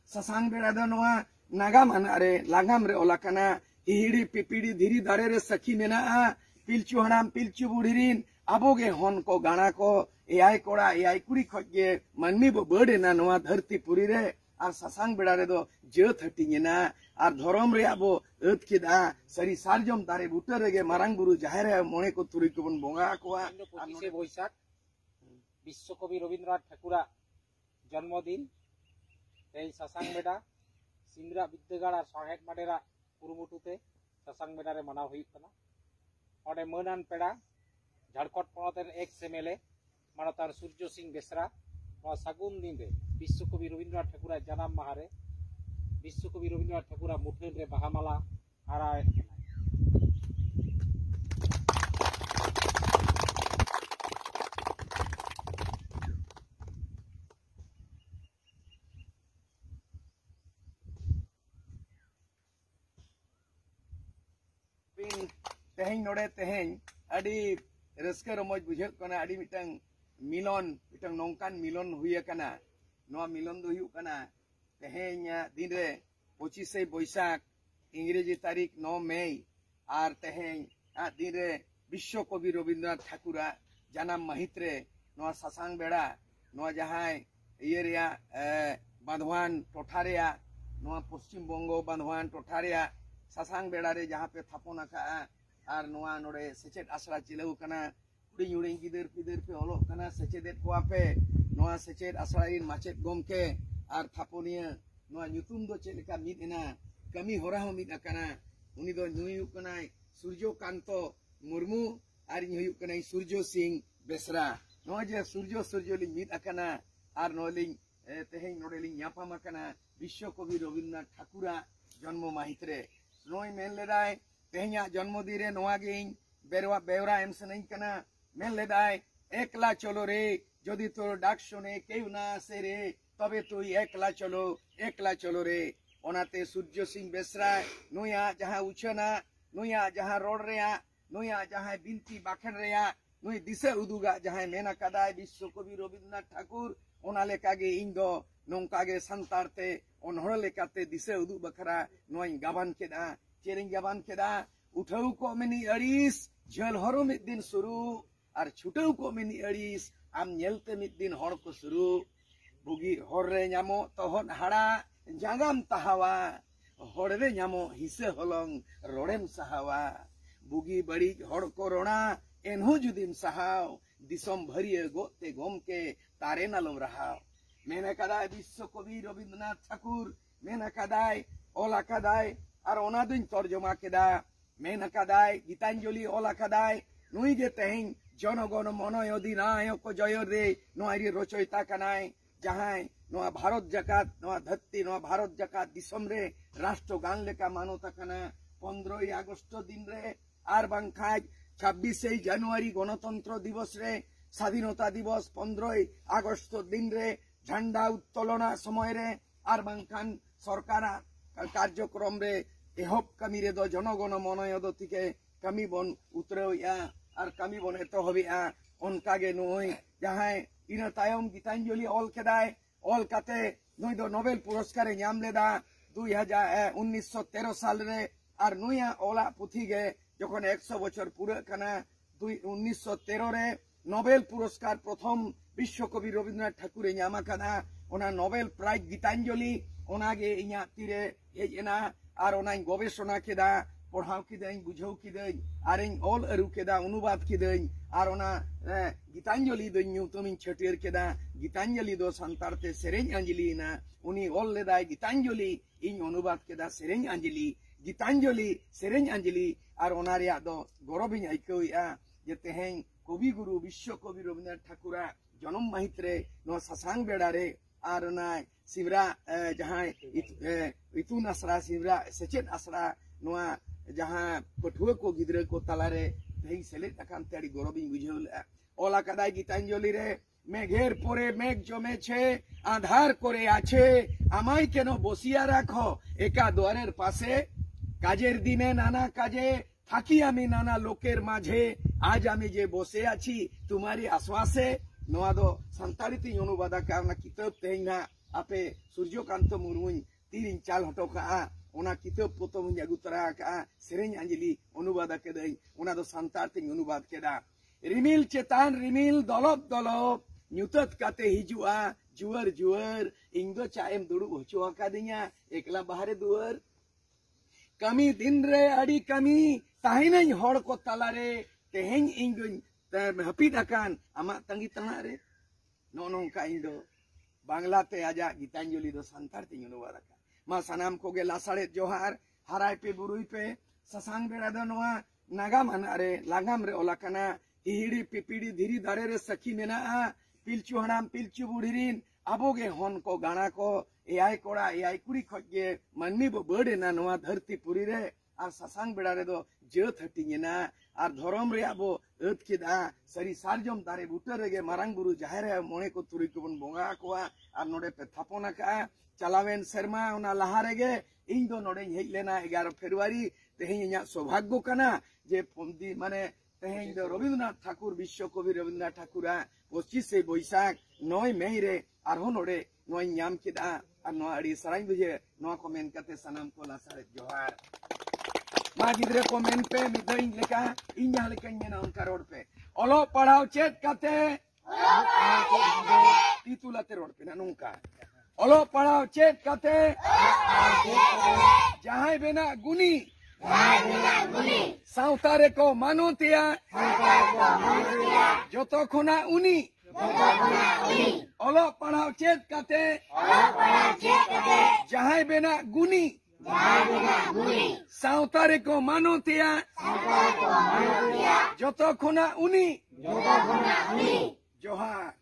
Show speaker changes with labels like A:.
A: ससांग बेड़ा दो नोआ नागाम अनारे लागाम रे ओलाकना हिहिड़ी पिपिड़ी धीरी दारे रे सखी मेना पिलचू हड़ाम पिलचू बुढ़ीरीन आबोगे हन को गाना को एआई कोड़ा एआई कुड़ी खोजे मनमी बो बड़े ना नोआ धरती पुरी रे और ससांग बेड़ा रे दो जत हटिंगेना और धरम रे आबो अत किदा सरी सारजम दारे बुटर रे मारांग बुरु जाहेर मोने को तुरी को बन बोंगा कोआ
B: 25 বৈশাখ বিশ্বকবি রবীন্দ্রনাথ ঠাকুরের জন্মদিন এই সাসাং বেড়া সিমরা বিদ্যাগাড় আর সহায়ক মাঠেরা কুরুমুটুতে সাসাং বেড়ারে মানাও হুᱭᱩᱜ ᱠᱟᱱᱟ ᱚᱸᱰᱮ ᱢᱟᱹᱱᱟᱱ ᱯᱮᱲᱟ ঝাড়খণ্ড পনᱚᱛ এক্স এমএলএ মানতার সূর্য সিং বেসরা নয়া সাগুন দিন রে বিশ্বকবি রবীন্দ্রনাথ ঠাকুরের জানাম মাহারে বিশ্বকবি রবীন্দ্রনাথ ঠাকুরের মুঠেন রে বাহামালা আরায়
A: तेहें नोड़े तेहें अड़ी रस्क रमोज बुझे कना अड़ी मिटंग मिलन मिटंग नौकान मिलन हुई कना नोआ मिलन दो हुई कना तेहें दिन रे 25 बैसाख इंग्रेजी तारीख 9 मई और तेहें दिन रे विश्व कवि रवींद्रनाथ ठाकुर जन्म महित रे नोआ ससांग बेड़ा नोआ जहां ये रिया बांधवान टोठा रिया नोआ पश्चिम बंगो बांधवान टोठा रिया ससांग बेड़ा रे जहां पे थापन आका और नोआ नोड़े सेचेद आसरा चिलाउ कना कुड़ी युड़ी गिदर पिदर पे ओलो कना सेचेदेत कोआ पे नोआ सेचेद आसरा इन माचेद गोमके और थापोनिया नोआ ᱧᱩᱛᱩᱢ दो चेद लेका मिद एना कमी होरा हो मिद आकना उनी दो नुयु कना सूर्यकांतो मुर्मू और नुयु कना सूर्य सिंह बेसरा नोआ जे सूर्य लिंग मिद आकना और नोलिंग तेहें नोडेलिंग ᱧᱟᱯᱟᱢ आकना विश्व कवि रवींद्रनाथ ठाकुर जन्म माहित रे नोय मेन लेदाय तेहें जन्मदिन रे नोआ गेइन बेरवा बेवरा एम सनई कना मेन लेदाय एकला चलो रे जदि तोर डाक सुने केउ ना से रे तबे तुई एकला चलो रे ओनाते सूर्य सिंह बेसरा नुया जहां उछना नुया जहां रोड रेया नुया जहां बिनती बाखन रेया नुई दिसे उदुगा जहां मेना कदाय विश्व कवि रवींद्रनाथ ठाकुर ओना लेकागे इन दो नोंकागे संतारते ओनहर लेकाते दिसे उदु बखरा नोई गाबान केदा चेरिंग गाबान केदा उठाऊ को मेनी अड़ीस झल हरो मिद दिन शुरू और छुटाऊ को मेनी अड़ीस आम नेलते मिद दिन हर को शुरू बुगी हर रे ᱧᱟᱢᱚ तहन हाड़ा जागाम ताहावा हर रे ᱧᱟᱢᱚ हिसे हलंग रोड़ेम सहावा बुगी बड़ी हर को रोना एनहु जुदिम सहाव दिसम भरिए गोते गोमके तारे नालम रहाव मेना कदाय विश्व कवि रवींद्रनाथ ठाकुर मेना कदाय ओला कदाय और ओना दिन तर्जमा केदा मेना कदाय गीतांजलि ओला कदाय नुई जे तेहें जनगण मन अधिनायक जय रे नोआरी रचयिता कनाय जहां नोआ भारत जकात नोआ धरती नोआ भारत जकात दिसम रे राष्ट्र गान लेका मानता कना 15 अगस्त दिन रे आर बांखाज 26 জানুয়ারি गणतंत्र दिवस रे स्वाधीनता दिवस 15 अगस्त दिन रे झंडा उत्तोलना समय रे आर बांखान सरकार कार्यक्रम रे एहब कमी रे दो जनगण मन अधिके कमी बन उतरया और कमी बन एतो हबिया उनकागे नोई जहां इना तायम गीतांजलि ऑल केदाय ऑल काते नोई दो नोबेल पुरस्कार ᱧᱟᱢ लेदा 1913 साल रे और नुया ओला पुथी गे जखन 100 बछर पूरा कना 1913 रे नोबेल पुरस्कार प्रथम विश्व कवि रवींद्रनाथ ठाकुर ᱧामा कना ओना नोबेल प्राइज गीतांजलि ओनागे इया तीरे हेजना और ओना गवेषणा केदा पढ़ाव किदई बुझाव किदई और ऑल अरु केदा अनुवाद किदई और ओना गीतांजलि दो ᱧᱩᱛᱩᱢᱤᱧ छटियर केदा गीतांजलि दो संतारते सेरेñ अंजलि ना उनी ऑल लेदाय गीतांजलि इन अनुवाद केदा सेरेñ अंजलि गीतांजलि सेरेñ अंजलि और ओना रिया दो गौरविñ आइकौया जे तेहें कवि गुरु विश्व कवि रवींद्रनाथ ठाकुर जन्म माहित रे नो ससांग बेड़ा रे और ना शिवरा जहां इतुन आसरा शिवरा सेचेद आसरा नोआ जहां पठुआ को गिद्रा को तालारे तेहें सेलेद आकान तेड़ी गौरविñ बुझावला ओला कदाय गीतांजलि रे मेघेर परे मेघ जमे छे आधार करे आछे आमाय केन बसिया राखो एका द्वारेर पाशे काजेर दिने नाना काजे थाकी आमी नाना लोकेर माझे आज आमी जे बसे आछि तुम्हारी आश्वासे नोआ दो संतालिती अनुवादा कारना किताब तेहिना आपे सूर्यकांत मुर्मू तीन चाल हटो का ओना किताब पोतम अगू तरा का सेरें अंजलि अनुवाद केदाई ओना दो सांतार तिंग अनुवाद केदा रिमिल चेतान रिमिल दलप दलप ᱧᱩᱛᱟᱹᱛ ᱠᱟᱛᱮ ᱦᱤᱡᱩᱜᱼᱟ ᱡᱩᱣᱟᱹᱨ ᱡᱩᱣᱟᱹᱨ ᱤᱧ ᱫᱚ ᱪᱟᱭᱮᱢ ᱫᱩᱲᱩᱵ ᱦᱚᱪᱚ ᱟᱠᱟᱫᱤᱧᱟ ᱮᱠᱞᱟ ᱵᱟᱦᱨᱮ ᱫᱩᱣᱟᱹᱨ ᱠᱟᱹᱢᱤ ᱫᱤᱱ ᱨᱮ ᱟᱹᱰᱤ ᱠᱟᱹᱢᱤ ᱛᱟᱦᱮᱱᱟᱹᱧ ᱦᱚᱲ ᱠᱚ ᱛᱟᱞᱟᱨᱮ ᱛᱮᱦᱮᱧ ᱤᱧ ᱫᱚᱧ ᱦᱟᱹᱯᱤᱫ ᱟᱠᱟᱱ ᱟᱢᱟᱜ ᱛᱟᱺᱜᱤ ᱛᱟᱬᱟᱜ ᱨᱮ ᱱᱚᱜᱼᱚ ᱱᱚᱝᱠᱟ ᱤᱧ ᱫᱚ ᱵᱟᱝᱞᱟᱛᱮ ᱟᱡᱟᱜ ᱜᱤᱛᱟᱧᱡᱚᱞᱤ ᱫᱚ ᱥᱟᱱᱛᱟᱲ ᱛᱤᱧ ᱚᱱᱩᱵᱟᱫ ᱟᱠᱟᱫ ᱢᱟ ᱥᱟᱱᱟᱢ ᱠᱚᱜᱮ ᱞᱟᱥᱟᱲᱮᱫ ᱡᱚᱦᱟᱨ ᱦᱟᱨᱟᱭ ᱯᱮ ᱵᱩᱨᱩᱭ ᱯᱮ ᱥᱟᱥᱟᱝ ᱵᱮᱲᱟ ᱫᱚ ᱱᱚᱣᱟ ᱱᱟᱜᱟᱢ ᱟᱱᱟᱜ ᱨᱮ ᱞᱟᱜᱟᱢ ᱨᱮ ᱚᱞ ᱟᱠᱟᱱᱟ ᱦᱤᱦᱤᱲᱤ ᱯᱤᱯᱤᱲᱤ धीरी दारे रे सखी मेनाआ पिलचु हड़ाम पिलचु बुढ़ीरीन आबोगे हन को गाना को एआई कोड़ा एआई कुड़ी खगे मन्नी बो बड़ेना नवा धरती पुरी रे आर ससांग बेड़ा रे दो जत हटिंगेना आर धरम रे आबो अत केदा सरी सारजम दारे बुटर रेगे मारांग बुरु जाहेर मोणे को तुरी को बन बोंगा कोआ आर नोडे पे थापोना का चलावेन शर्मा ओना लहा रेगे इन दो नोडे हेज लेना 11 फरवरी तेहें इया सौभाग्य कना जे पंदी माने तेहें दो रविन्द्रनाथ ठाकुर विश्वकवि रविन्द्रनाथ ठाकुर 25 बैसाख 9 मई रे आरहो नोडे नोय ᱧᱟᱢ केदा आर नो आड़ी सराई बुझे नो कमेंट करते सनाम को लासारे जोहार मा गिद्रे कमेंट पे मिदइन लेका इन जहां लेका नेना उनका रोड पे ओलो पढ़ाओ चेत काते तितुलाते रोड पे ना नुका ओलो पढ़ाओ चेत काते जहां बेना गुनी साउतारे को मानोतिया जोतो खुना उनी ओलो पढ़ाओ चेत काते जहां बेना गुनी साउतारे को मानोतिया जोतो खुना उनी जोहार।